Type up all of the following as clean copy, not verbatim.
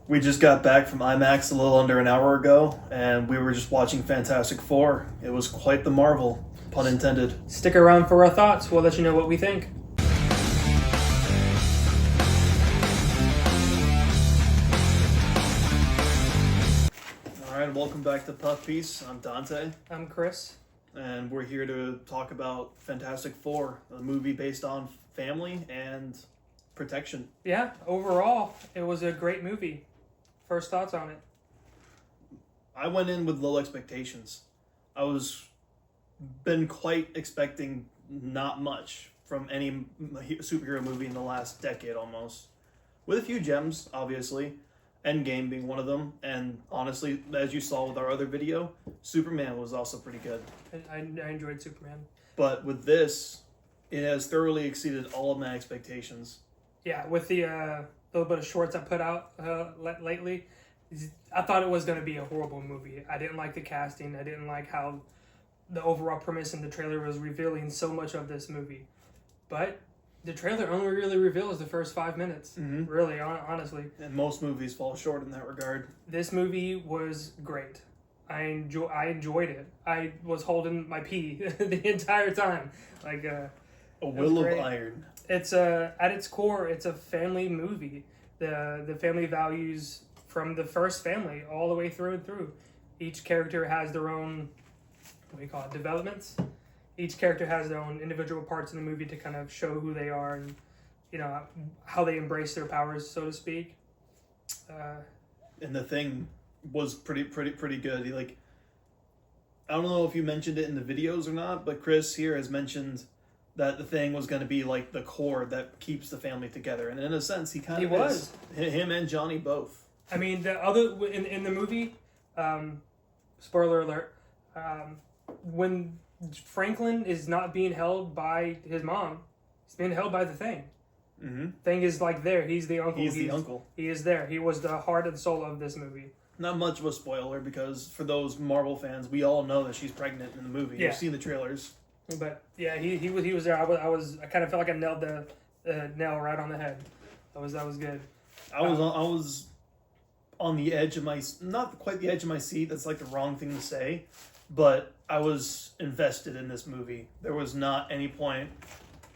We just got back from IMAX a little under an hour ago, and we were just watching Fantastic Four. It was quite the marvel, pun intended. Stick around for our thoughts. We'll let you know what we think. All right, welcome back to Puff Piece. I'm Dante, I'm Chris. and we're here to talk about Fantastic Four, a movie based on family and protection. Yeah, overall, it was a great movie. First thoughts on it? I went in with low expectations. I was been quite expecting not much from any superhero movie in the last decade almost. With a few gems, obviously. Endgame being one of them. And honestly, as you saw with our other video, Superman was also pretty good. I enjoyed Superman. But with this, it has thoroughly exceeded all of my expectations. Yeah, with the little bit of shorts I put out lately, I thought it was going to be a horrible movie. I didn't like the casting. I didn't like how the overall premise in the trailer was revealing so much of this movie. But the trailer only really reveals the first 5 minutes. Mm-hmm. Really, honestly. And most movies fall short in that regard. This movie was great. I enjoyed it. I was holding my pee the entire time. Like A will of great. iron. It's at its core, it's a family movie. The family values from the first family all the way through and through. Each character has their own, what do you call it, developments. Each character has their own individual parts in the movie to kind of show who they are and, you know, how they embrace their powers, so to speak. And the Thing was pretty good. Like, I don't know if you mentioned it in the videos or not, but Chris here has mentioned that the Thing was going to be like the core that keeps the family together, and in a sense, he kind of was. Him and Johnny both. I mean, the other in the movie, spoiler alert, when Franklin is not being held by his mom, he's being held by the Thing. Mm-hmm. Thing is like there. He's the uncle. He's the uncle. He is there. He was the heart and soul of this movie. Not much of a spoiler because for those Marvel fans, we all know that she's pregnant in the movie. Yeah. You've seen the trailers. But yeah, he was there. I kind of felt like I nailed the nail right on the head. That was good. I was on the edge of my, not quite the edge of my seat. That's like the wrong thing to say, but I was invested in this movie. There was not any point,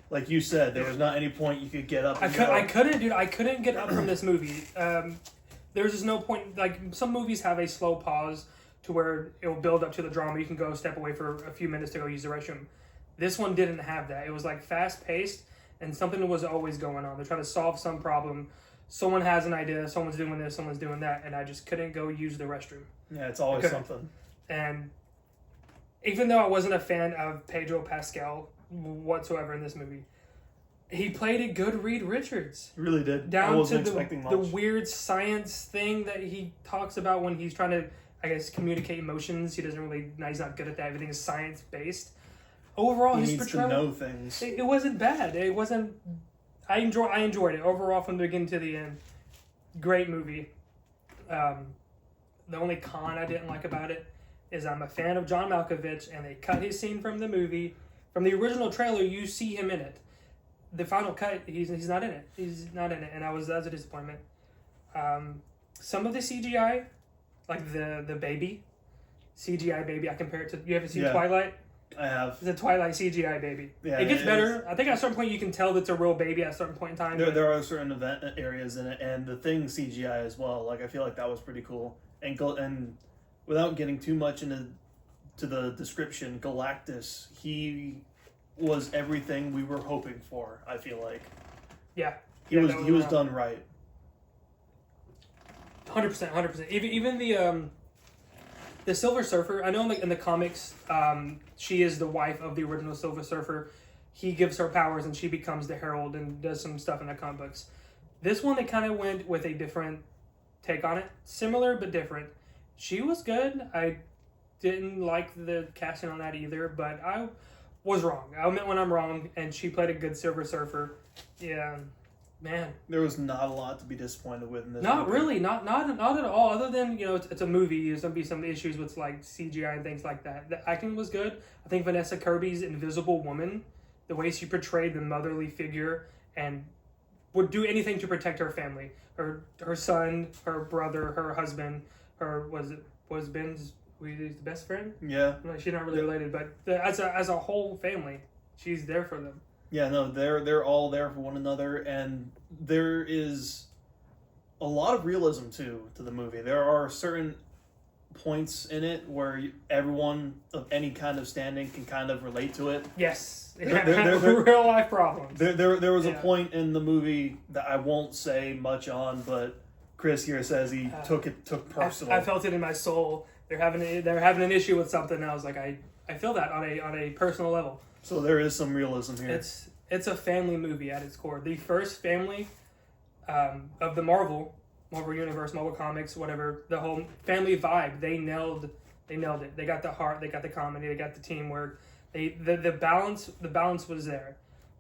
like you said, there was not any point you could get up. I couldn't, dude. I couldn't get up from this movie. There was just no point. Like some movies have a slow pause to where it will build up to the drama. You can go step away for a few minutes to go use the restroom. This one didn't have that. It was like fast paced and something was always going on. They're trying to solve some problem. Someone has an idea. Someone's doing this. Someone's doing that, and I just couldn't go use the restroom. Yeah, it's always something. And even though I wasn't a fan of Pedro Pascal whatsoever in this movie, he played a good Reed Richards. He really did. Down I wasn't to expecting the much. weird science thing that he talks about when he's trying to, I guess, communicate emotions. He doesn't really, he's not good at that. Everything is science based. Overall, He his needs portrayal, to know things. it wasn't bad. It wasn't. I enjoyed it overall from the beginning to the end. Great movie. The only con I didn't like about it is I'm a fan of John Malkovich, and they cut his scene from the movie. From the original trailer, you see him in it. The final cut, he's not in it. He's not in it, and that was a disappointment. Some of the CGI, like the baby, CGI baby, I compare it to. You ever seen Twilight? I have. It's a Twilight CGI baby. Yeah, it gets better. I think at a certain point you can tell that it's a real baby at a certain point in time. There are certain event areas in it, and the Thing CGI as well. Like I feel like that was pretty cool. And without getting too much into the description, Galactus, he was everything we were hoping for. I feel like. Yeah. He was done right. 100%. Even the Silver Surfer. I know in the comics, she is the wife of the original Silver Surfer. He gives her powers, and she becomes the Herald and does some stuff in the comic books. This one, they kind of went with a different take on it, similar but different. She was good. I didn't like the casting on that either, but I was wrong. I admit when I'm wrong, and she played a good Silver Surfer. Yeah. Man, there was not a lot to be disappointed with in this. Not movie. really, not at all. Other than it's a movie. There's gonna be some issues with like CGI and things like that. The acting was good. I think Vanessa Kirby's Invisible Woman, the way she portrayed the motherly figure and would do anything to protect her family, her son, her brother, her husband, her was Ben's his best friend. Yeah, Like, she's not really related, but as a whole family, she's there for them. yeah, no, they're all there for one another, and there is a lot of realism to the movie. There are certain points in it where everyone of any kind of standing can kind of relate to it. Yes, There- real life problems. There was a Yeah. point in the movie that I won't say much on, but Chris here says he took personal. I felt it in my soul. They're having an issue with something. And I was like, I feel that on a personal level. So there is some realism here. It's a family movie at its core. The first family of the Marvel Universe, Marvel Comics, whatever, the whole family vibe. They nailed it. They got the heart. They got the comedy. They got the teamwork. The balance was there.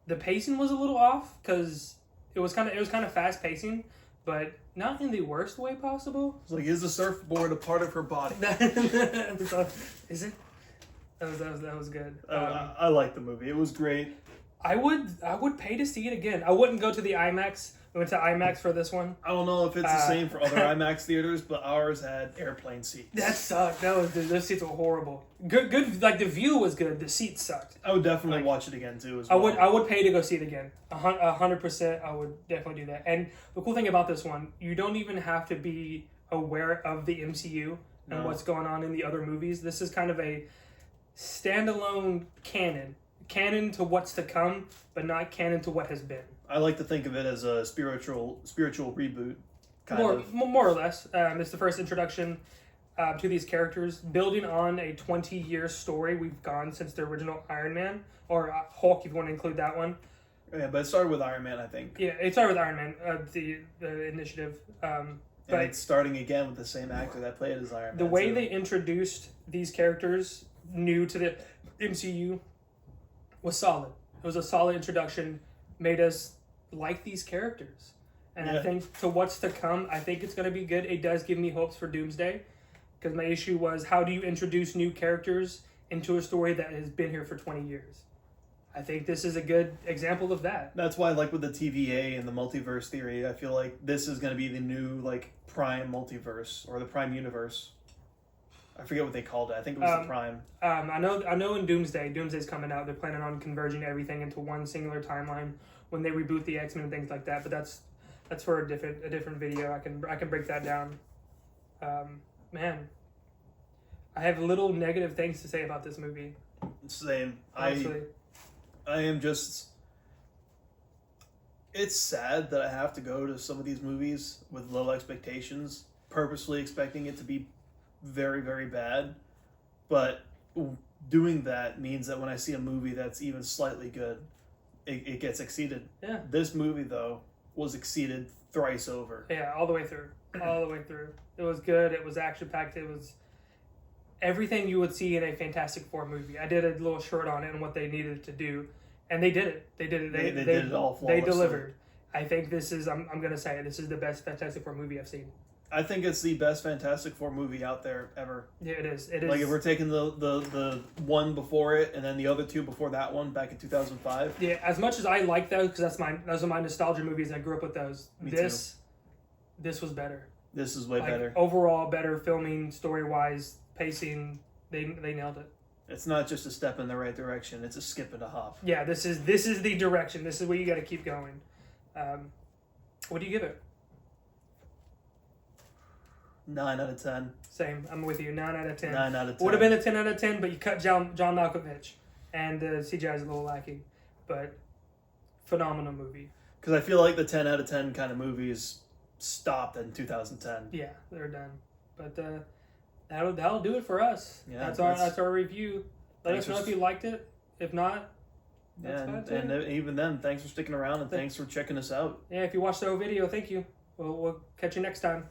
The pacing was a little off because it was kind of fast pacing, but not in the worst way possible. It's like, is the surfboard a part of her body? So, is it? That was good. I like the movie. It was great. I would pay to see it again. I wouldn't go to the IMAX. We went to IMAX for this one. I don't know if it's the same for other IMAX theaters, but ours had airplane seats. That sucked. Those seats were horrible. Good. Like the view was good. The seats sucked. I would definitely watch it again too. As well. I would pay to go see it again. 100%. I would definitely do that. And the cool thing about this one, you don't even have to be aware of the MCU and what's going on in the other movies. This is kind of a standalone canon to what's to come, but not canon to what has been. I like to think of it as a spiritual reboot, More or less. It's the first introduction to these characters, building on a 20-year story we've gone since the original Iron Man, or Hulk, if you want to include that one. Yeah, but it started with Iron Man, I think. Yeah, it started with Iron Man, the initiative. And But it's starting again with the same actor that played as Iron Man. the way too. they introduced these characters new to the MCU was solid. It was a solid introduction, made us like these characters. And I think to what's to come, I think it's going to be good. It does give me hopes for Doomsday, because my issue was, how do you introduce new characters into a story that has been here for 20 years? I think this is a good example of that. That's why, like with the TVA and the multiverse theory, I feel like this is going to be the new like Prime multiverse or the Prime universe. I forget what they called it. I think it was the Prime. I know in Doomsday's coming out. They're planning on converging everything into one singular timeline when they reboot the X-Men and things like that. But that's for a different video. I can break that down. Man, I have little negative things to say about this movie. Same. Honestly. I am just. It's sad that I have to go to some of these movies with low expectations, purposely expecting it to be very, very bad. But doing that means that when I see a movie that's even slightly good, it gets exceeded. Yeah. This movie, though, was exceeded thrice over. Yeah, all the way through. It was good. It was action-packed. It was everything you would see in a Fantastic Four movie. I did a little short on it and what they needed to do, and they did it. They did it. They did it all flawlessly. They delivered. I think this is, I'm going to say it, this is the best Fantastic Four movie I've seen. I think it's the best Fantastic Four movie out there ever. Yeah, it is. It is. Like, if we're taking the one before it and then the other two before that one back in 2005. Yeah, as much as I like those, because those are my nostalgia movies, I grew up with those. This was better. This is way better. Overall, better filming, story-wise, pacing, they nailed it. It's not just a step in the right direction, it's a skip and a hop. Yeah, this is the direction. This is where you got to keep going. What do you give it? 9 out of 10. Same. I'm with you. 9 out of 10. 9 out of 10. Would have been a 10 out of 10, but you cut John Malkovich, and the CGI is a little lacking. But phenomenal movie. Because I feel like the 10 out of 10 kind of movies stopped in 2010. Yeah, they're done. But that'll do it for us. Yeah, that's our review. Let us know if you liked it. If not, that's fine too. And even then, thanks for sticking around and thanks for checking us out. Yeah, if you watched the whole video, thank you. We'll catch you next time.